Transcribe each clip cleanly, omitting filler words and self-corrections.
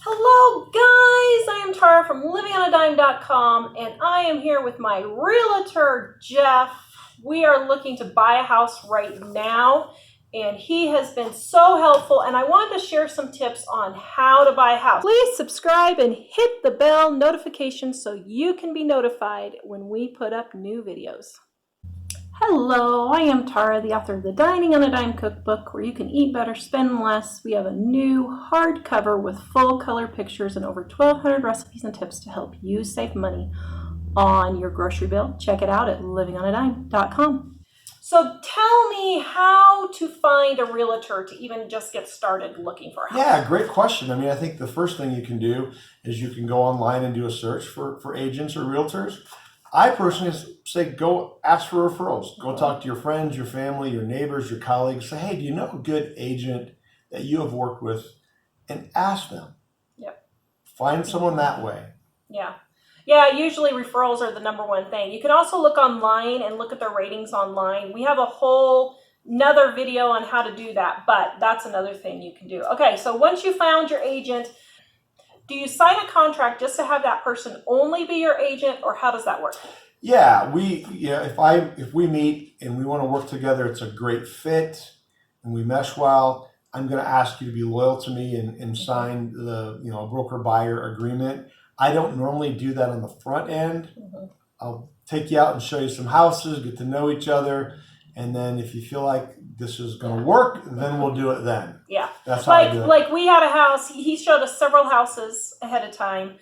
Hello guys, I am Tara from livingonadime.com and I am here with my realtor Jeff. We are looking to buy a house right now and he has been so helpful, and I wanted to share some tips on how to buy a house. Please subscribe and hit the bell notification so you can be notified when we put up new videos. Hello, I am Tara, the author of the Dining on a Dime cookbook, where you can eat better, spend less. We have a new hardcover with full color pictures and over 1,200 recipes and tips to help you save money on your grocery bill. Check it out at livingonadime.com. So tell me how to find a realtor to even just get started looking for a house. Yeah, great question. I mean, I think the first thing you can do is you can go online and do a search for agents or realtors. I personally say go ask for referrals. Go talk to your friends, your family, your neighbors, your colleagues. Say, hey, do you know a good agent that you have worked with? And ask them. Yep. Find someone that way. Yeah. Yeah, usually referrals are the number one thing. You can also look online and look at their ratings online. We have a whole another video on how to do that, but that's another thing you can do. Okay, so once you found your agent, do you sign a contract just to have that person only be your agent, or how does that work? Yeah, if we meet and we want to work together, it's a great fit and we mesh well, I'm going to ask you to be loyal to me and sign the broker buyer agreement. I don't normally do that on the front end. I'll take you out and show you some houses, get to know each other, and then if you feel like this is going to work, then we'll do it then. Yeah. That's how I do it. Like we had a house, he showed us several houses ahead of time.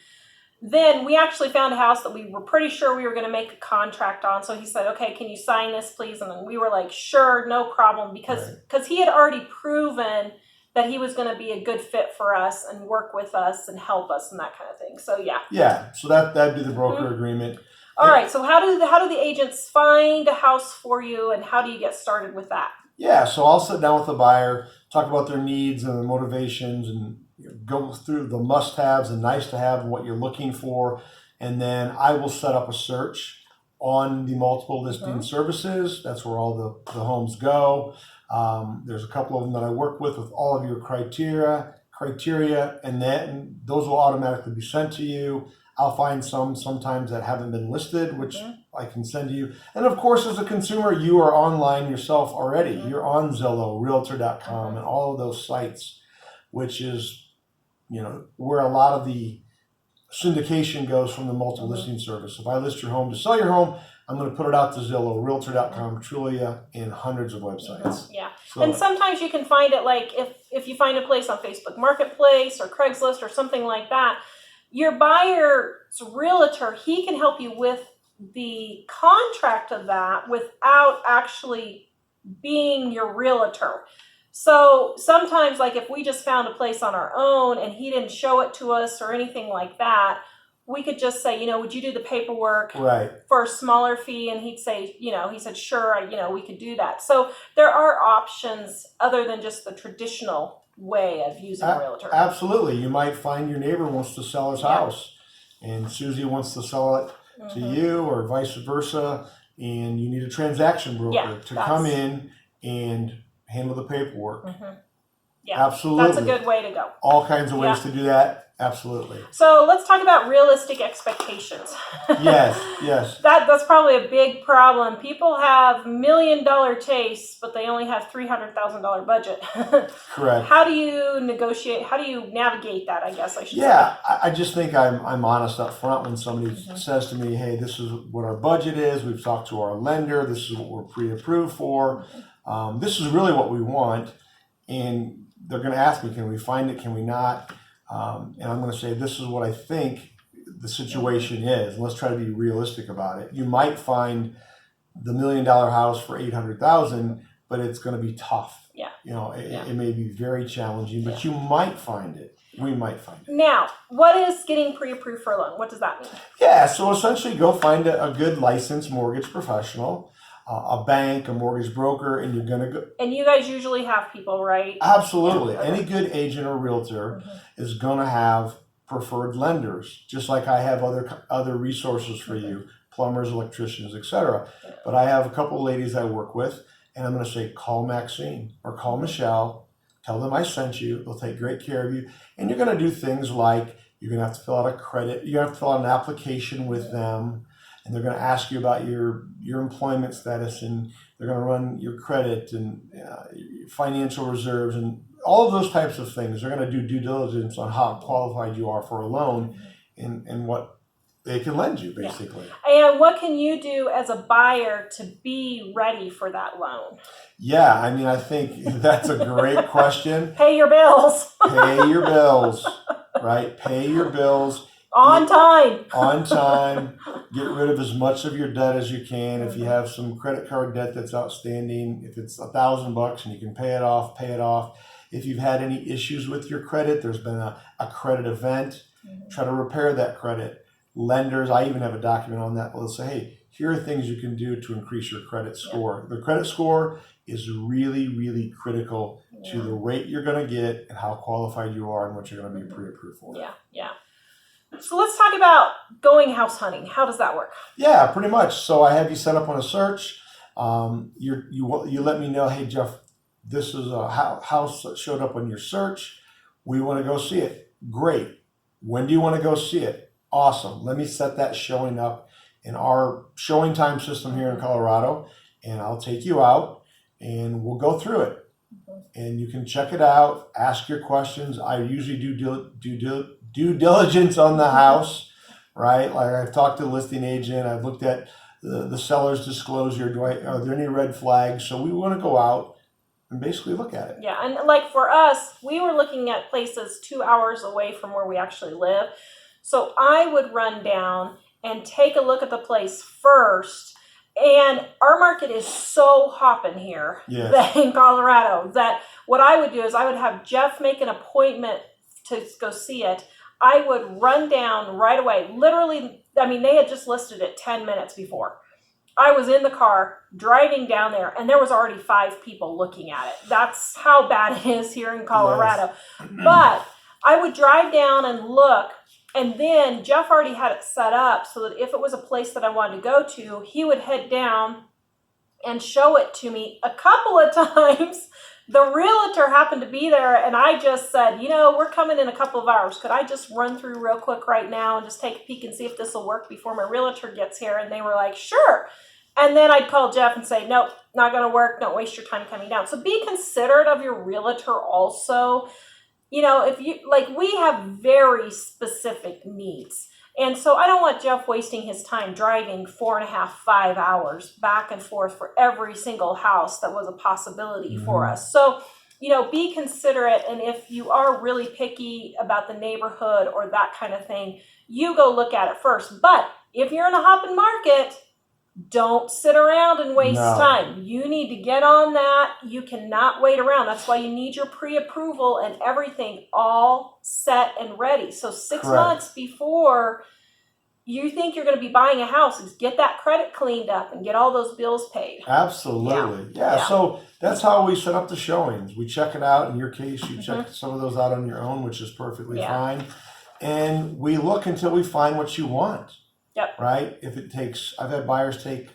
Then we actually found a house that we were pretty sure we were going to make a contract on. So he said, okay, can you sign this, please? And then we were like, sure, no problem. Because he had already proven that he was going to be a good fit for us and work with us and help us and that kind of thing. So yeah. Yeah, so that'd be the broker agreement. All right, so how do the agents find a house for you, and how do you get started with that? Yeah, so I'll sit down with the buyer, talk about their needs and their motivations, and go through the must-haves and nice-to-have and what you're looking for, and then I will set up a search on the multiple listing services. That's where all the homes go. There's a couple of them that I work with all of your criteria, and then those will automatically be sent to you. I'll find sometimes that haven't been listed, which I can send to you. And of course, as a consumer, you are online yourself already. You're on Zillow, realtor.com, and all of those sites, which is where a lot of the syndication goes from the multiple listing service. If I list your home to sell your home, I'm going to put it out to Zillow, realtor.com, Trulia, and hundreds of websites. Yeah. So, and sometimes you can find it, like if you find a place on Facebook Marketplace or Craigslist or something like that, your buyer's realtor, he can help you with the contract of that without actually being your realtor. So sometimes, like if we just found a place on our own and he didn't show it to us or anything like that, we could just say, would you do the paperwork for a smaller fee? And he'd say, he said, sure, we could do that. So there are options other than just the traditional way of using a realtor. Absolutely. You might find your neighbor wants to sell his house and Susie wants to sell it to you, or vice versa, and you need a transaction broker to come in and handle the paperwork. Yeah, absolutely. That's a good way to go. All kinds of ways to do that. Absolutely. So let's talk about realistic expectations. Yes. That's probably a big problem. People have $1 million tastes, but they only have $300,000 budget. Correct. How do you negotiate? How do you navigate that, I guess I should say? Yeah, I just think I'm honest up front when somebody says to me, hey, this is what our budget is. We've talked to our lender. This is what we're pre-approved for. This is really what we want. And they're going to ask me, can we find it? Can we not? And I'm going to say, this is what I think the situation is. And let's try to be realistic about it. You might find the $1 million house for $800,000, but it's going to be tough. Yeah. It may be very challenging, but you might find it. We might find it. Now, what is getting pre-approved for a loan? What does that mean? Yeah. So essentially go find a good licensed mortgage professional, a bank, a mortgage broker, and you're going to go. And you guys usually have people, right? Absolutely. Yeah. Any good agent or realtor is going to have preferred lenders, just like I have other resources for you, plumbers, electricians, etc. But I have a couple of ladies I work with, and I'm going to say, call Maxine or call Michelle, Tell them I sent you. They'll take great care of you. And you're going to do things like you're going to have to fill out a credit. You're going to have to fill out an application with them. And they're going to ask you about your employment status. And they're going to run your credit and financial reserves and all of those types of things. They're going to do due diligence on how qualified you are for a loan and what they can lend you, basically. Yeah. And what can you do as a buyer to be ready for that loan? Yeah, I mean, I think that's a great question. Pay your bills. Pay your bills, right? Pay your bills. On time. On time. Get rid of as much of your debt as you can. If you have some credit card debt that's outstanding, if it's $1,000 and you can pay it off, pay it off. If you've had any issues with your credit, there's been a credit event, try to repair that credit. Lenders, I even have a document on that. They'll say, hey, here are things you can do to increase your credit score. The credit score is really, really critical to the rate you're going to get and how qualified you are and what you're going to be pre-approved for. Yeah. So let's talk about going house hunting. How does that work? Yeah, pretty much. So I have you set up on a search. You let me know, hey, Jeff, this is a house that showed up on your search. We want to go see it. Great. When do you want to go see it? Awesome. Let me set that showing up in our showing time system here in Colorado, and I'll take you out and we'll go through it. And you can check it out, ask your questions. I usually do due diligence on the house, right? Like I've talked to the listing agent. I've looked at the seller's disclosure. Are there any red flags? So we want to go out and basically look at it. Yeah, and like for us, we were looking at places 2 hours away from where we actually live. So I would run down and take a look at the place first. And our market is so hopping here in Colorado that what I would do is I would have Jeff make an appointment to go see it. I would run down right away. Literally, I mean, they had just listed it 10 minutes before. I was in the car driving down there and there was already 5 people looking at it. That's how bad it is here in Colorado. Yes. But I would drive down and look. And then Jeff already had it set up so that if it was a place that I wanted to go to, he would head down and show it to me. A couple of times, the realtor happened to be there, and I just said, we're coming in a couple of hours. Could I just run through real quick right now and just take a peek and see if this will work before my realtor gets here? And they were like, sure. And then I'd call Jeff and say, nope, not going to work. Don't waste your time coming down. So be considerate of your realtor also. If you we have very specific needs. And so I don't want Jeff wasting his time driving 4.5, 5 hours back and forth for every single house that was a possibility for us. So, be considerate. And if you are really picky about the neighborhood or that kind of thing, you go look at it first. But if you're in a hopping market, don't sit around and waste time. You need to get on that. You cannot wait around. That's why you need your pre-approval and everything all set and ready. So 6 months before you think you're going to be buying a house, is get that credit cleaned up and get all those bills paid. Absolutely. Yeah. So that's how we set up the showings. We check it out. In your case, you check some of those out on your own, which is perfectly fine. And we look until we find what you want. Yep. Right? If it takes, I've had buyers take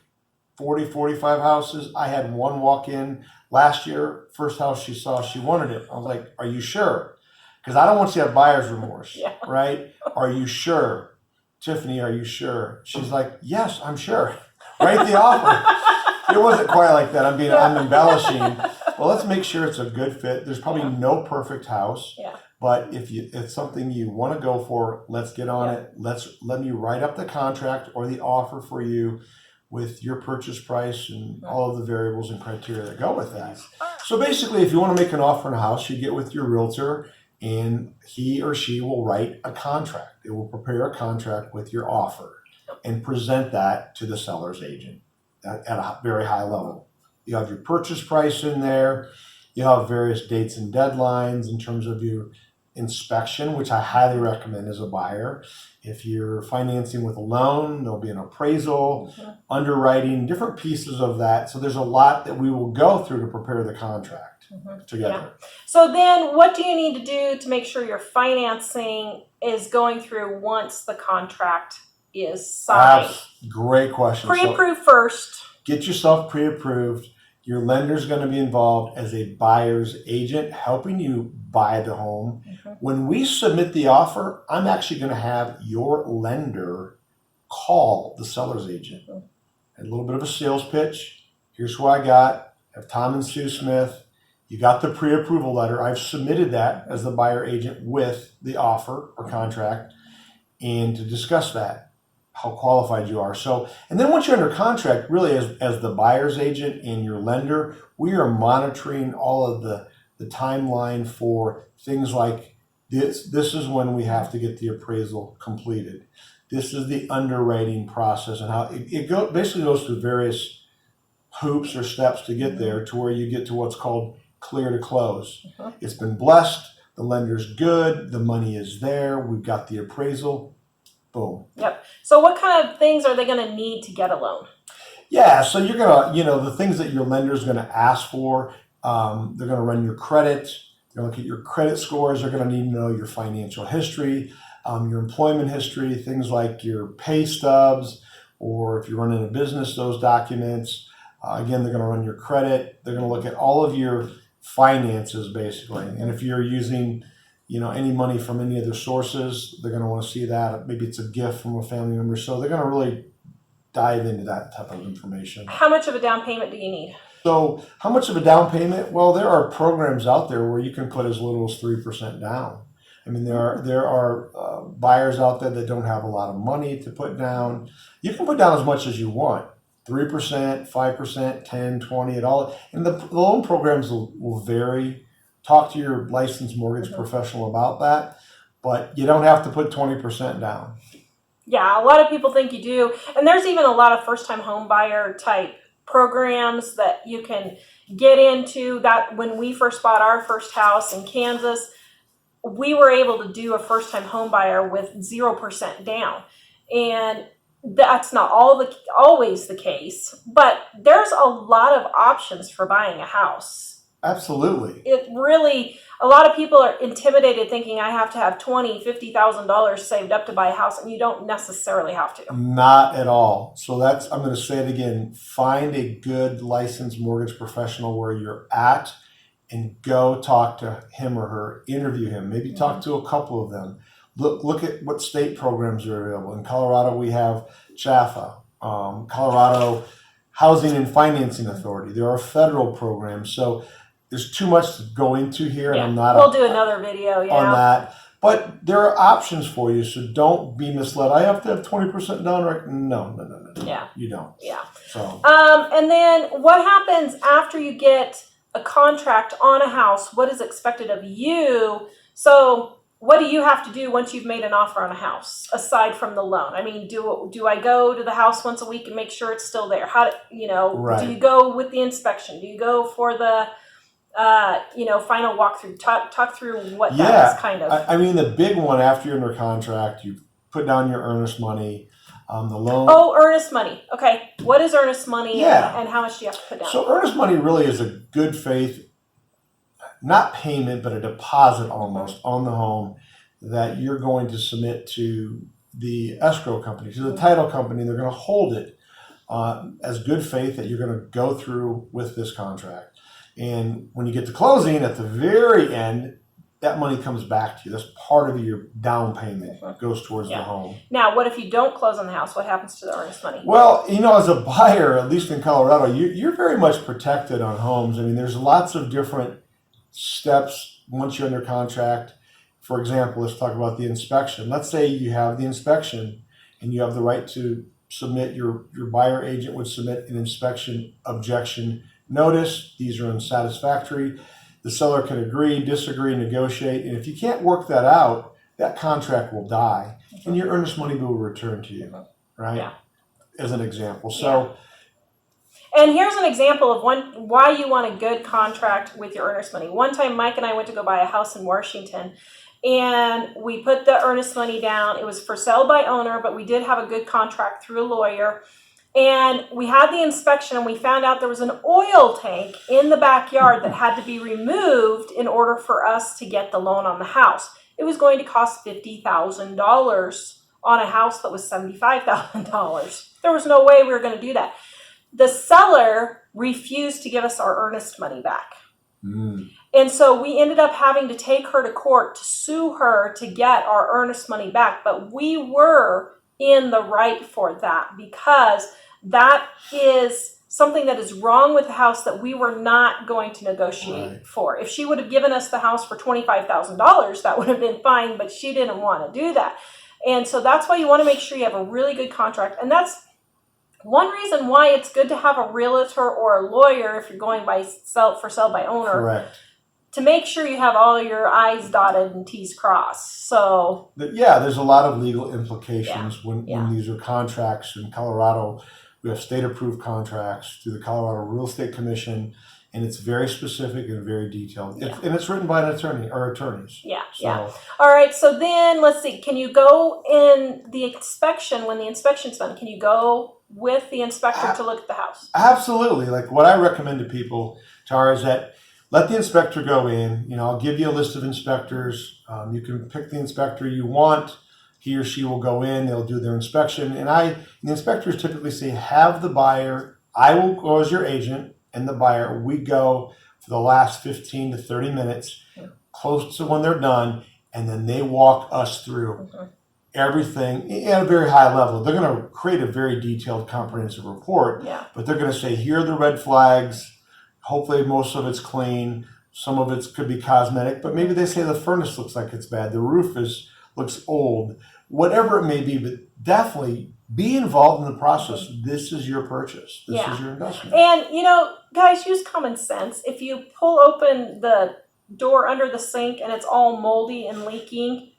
40, 45 houses. I had one walk in last year, first house she saw, she wanted it. I was like, are you sure? Because I don't want you to have buyer's remorse, right? Are you sure? Tiffany, are you sure? She's like, yes, I'm sure. Write the offer. It wasn't quite like that. I'm embellishing. Well, let's make sure it's a good fit. There's probably no perfect house. Yeah. But if it's something you want to go for, let's get on it. Let me write up the contract or the offer for you with your purchase price and all of the variables and criteria that go with that. So basically, if you want to make an offer on a house, you get with your realtor and he or she will write a contract. They will prepare a contract with your offer and present that to the seller's agent at a very high level. You have your purchase price in there. You have various dates and deadlines in terms of your inspection, which I highly recommend as a buyer. If you're financing with a loan, there'll be an appraisal, underwriting, different pieces of that. So there's a lot that we will go through to prepare the contract together. Yeah. So then what do you need to do to make sure your financing is going through once the contract is signed? Great question. Pre-approved first. Get yourself pre-approved. Your lender's going to be involved as a buyer's agent, helping you buy the home. When we submit the offer, I'm actually going to have your lender call the seller's agent. A little bit of a sales pitch. Here's who I got. I have Tom and Sue Smith. You got the pre-approval letter. I've submitted that as the buyer agent with the offer or contract, and to discuss that, how qualified you are. So, and then once you're under contract, really as the buyer's agent and your lender, we are monitoring all of the timeline for things like this. This is when we have to get the appraisal completed. This is the underwriting process, and how it basically goes through various hoops or steps to get there to where you get to what's called clear to close. It's been blessed. The lender's good. The money is there. We've got the appraisal. Boom. Yep. So what kind of things are they going to need to get a loan? Yeah. So you're going to, the things that your lender's going to ask for, they're going to run your credit. They're going to look at your credit scores. They're going to need to know your financial history, your employment history, things like your pay stubs, or if you're running a business, those documents. Again, they're going to run your credit. They're going to look at all of your finances, basically. And if you're using, any money from any other sources, they're going to want to see that. Maybe it's a gift from a family member. So they're going to really dive into that type of information. How much of a down payment do you need? So how much of a down payment? Well, there are programs out there where you can put as little as 3% down. I mean, there are buyers out there that don't have a lot of money to put down. You can put down as much as you want. 3%, 5%, 10, 20, it all. And the loan programs will vary. Talk to your licensed mortgage professional about that. But you don't have to put 20% down. Yeah, a lot of people think you do. And there's even a lot of first-time home buyer type programs that you can get into. That when we first bought our first house in Kansas, we were able to do a first-time home buyer with 0% down. And that's not always the case, but there's a lot of options for buying a house. Absolutely. It really, a lot of people are intimidated thinking I have to have $20,000, $50,000 saved up to buy a house, and you don't necessarily have to. Not at all. So I'm going to say it again, find a good licensed mortgage professional where you're at and go talk to him or her, interview him, maybe talk to a couple of them. Look at what state programs are available. In Colorado, we have CHAFA, Colorado Housing and Financing Authority. There are federal programs. So there's too much to go into here, and I'm not. We'll do another video on that. But there are options for you, so don't be misled. I have to have 20% down, right? No. Yeah. You don't. Yeah. So. And then what happens after you get a contract on a house? What is expected of you? So what do you have to do once you've made an offer on a house, aside from the loan? I mean, do I go to the house once a week and make sure it's still there? How do you go with the inspection? Do you go for the final walkthrough? Talk through what that is kind of. I mean, the big one after you're under contract, you put down your earnest money, the loan. Oh, earnest money. Okay. What is earnest money? Yeah. And how much do you have to put down? So earnest money really is a good faith, not payment, but a deposit almost on the home that you're going to submit to the escrow company, to the title company. They're going to hold it as good faith that you're going to go through with this contract. And when you get to closing, at the very end, that money comes back to you. That's part of your down payment. It goes towards the home. Now, what if you don't close on the house? What happens to the earnest money? Well, as a buyer, at least in Colorado, you're very much protected on homes. I mean, there's lots of different steps once you're under contract. For example, let's talk about the inspection. Let's say you have the inspection and you have the right to submit, your buyer agent would submit an inspection objection notice. These are unsatisfactory. The seller can agree, disagree, negotiate. And if you can't work that out, that contract will die and your earnest money will return to you, right? Yeah. As an example. So. And here's an example of why you want a good contract with your earnest money. One time, Mike and I went to go buy a house in Washington, and we put the earnest money down. It was for sale by owner, but we did have a good contract through a lawyer. And we had the inspection, and we found out there was an oil tank in the backyard that had to be removed in order for us to get the loan on the house. It was going to cost $50,000 on a house that was $75,000. There was no way we were going to do that. the seller refused to give us our earnest money back. Mm. And so we ended up having to take her to court to sue her to get our earnest money back. But we were in the right for that, because that is something that is wrong with the house that we were not going to negotiate for. If she would have given us the house for $25,000, that would have been fine, but she didn't want to do that. And so that's why you want to make sure you have a really good contract. And that's one reason why it's good to have a realtor or a lawyer if you're going by sell by owner. Correct. To make sure you have all your I's dotted and T's crossed. So yeah, there's a lot of legal implications when these are contracts. In Colorado, we have state-approved contracts through the Colorado Real Estate Commission, and it's very specific and very detailed. And it's written by an attorney or attorneys. Yeah. All right, so then let's see. Can you go in the inspection, when the inspection's done, can you go with the inspector to look at the house? Absolutely. Like what I recommend to people, Tara, is that let the inspector go in. I'll give you a list of inspectors. You can pick the inspector you want. He or she will go in. They'll do their inspection. And the inspectors typically say, have the buyer, I will go as your agent, and the buyer, we go for the last 15 to 30 minutes, close to when they're done, and then they walk us through everything at a very high level. They're going to create a very detailed, comprehensive report, but they're going to say, here are the red flags. Hopefully most of it's clean. Some of it could be cosmetic, but maybe they say the furnace looks like it's bad. The roof looks old, whatever it may be, but definitely be involved in the process. This is your purchase. This is your investment. And, guys, use common sense. If you pull open the door under the sink and it's all moldy and leaking,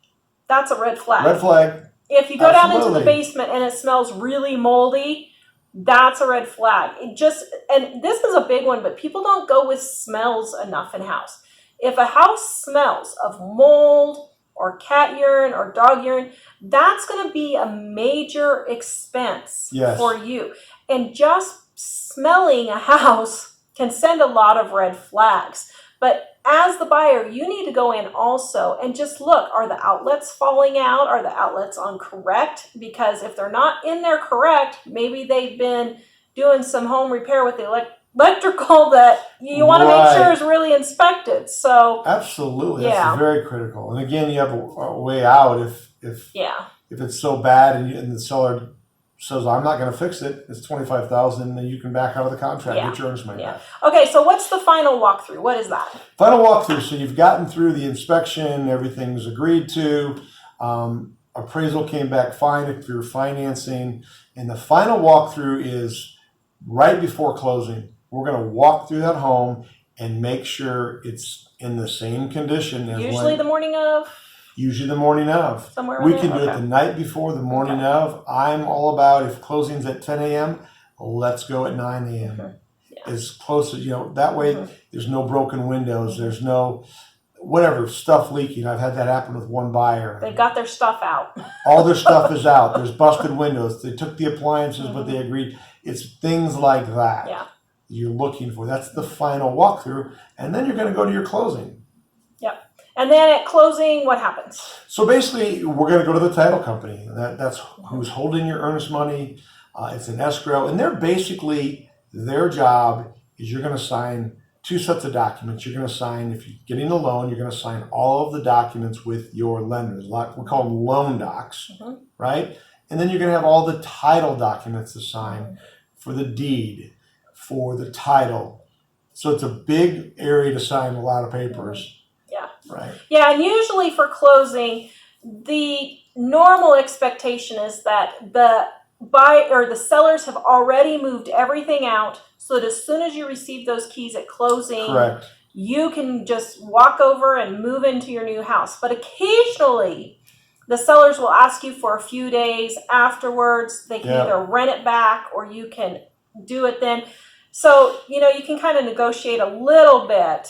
that's a red flag. Red flag. If you go down into the basement and it smells really moldy, that's a red flag. And this is a big one, but people don't go with smells enough in house. If a house smells of mold or cat urine or dog urine, that's going to be a major expense for you. And just smelling a house can send a lot of red flags. But as the buyer, you need to go in also and just look, are the outlets falling out? Are the outlets incorrect? Because if they're not in there correct, maybe they've been doing some home repair with the electrical that you want to make sure is really inspected. So absolutely, that's very critical. And again, you have a way out if it's so bad and the seller says, I'm not going to fix it, it's $25,000, then you can back out of the contract, get your earnest money back. Okay, so what's the final walkthrough? What is that? Final walkthrough, so you've gotten through the inspection, everything's agreed to, appraisal came back fine if you're financing, and the final walkthrough is right before closing. We're going to walk through that home and make sure it's in the same condition as usually the morning of? Usually the morning of. Somewhere we can do it the night before, the morning of. I'm all about, if closing's at 10 a.m., let's go at 9 a.m. As close as, that way there's no broken windows, there's no whatever stuff leaking. I've had that happen with one buyer. They've got their stuff out. All their stuff is out. There's busted windows. They took the appliances, but they agreed. It's things like that you're looking for. That's the final walkthrough. And then you're going to go to your closing. And then at closing, what happens? So basically, we're going to go to the title company. That's who's holding your earnest money. It's an escrow. And their job is you're going to sign 2 sets of documents. You're going to sign, if you're getting a loan, you're going to sign all of the documents with your lenders. We call them loan docs, right? And then you're going to have all the title documents to sign for the deed, for the title. So it's a big area to sign a lot of papers. Right. Yeah, and usually for closing, the normal expectation is that the sellers have already moved everything out, so that as soon as you receive those keys at closing, you can just walk over and move into your new house. But occasionally, the sellers will ask you for a few days afterwards. They can either rent it back or you can do it then. So, you can kind of negotiate a little bit.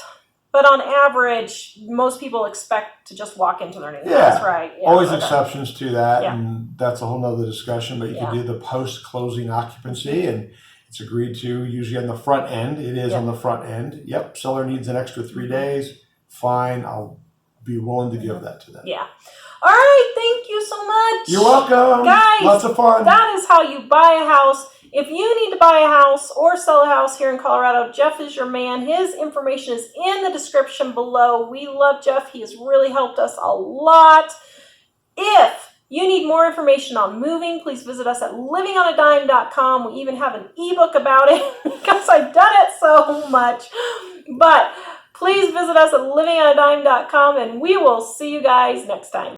But on average, most people expect to just walk into their new house, right? Always exceptions to that, and that's a whole nother discussion. But you can do the post-closing occupancy, and it's agreed to usually on the front end. It is on the front end. Yep, seller needs an extra 3 days. Fine, I'll be willing to give that to them. Yeah. All right, thank you so much. You're welcome. Guys, lots of fun. That is how you buy a house If you need to buy a house or sell a house here in Colorado, Jeff is your man. His information is in the description below. We love Jeff. He has really helped us a lot. If you need more information on moving, please visit us at livingonadime.com. We even have an ebook about it because I've done it so much. But please visit us at livingonadime.com, and we will see you guys next time.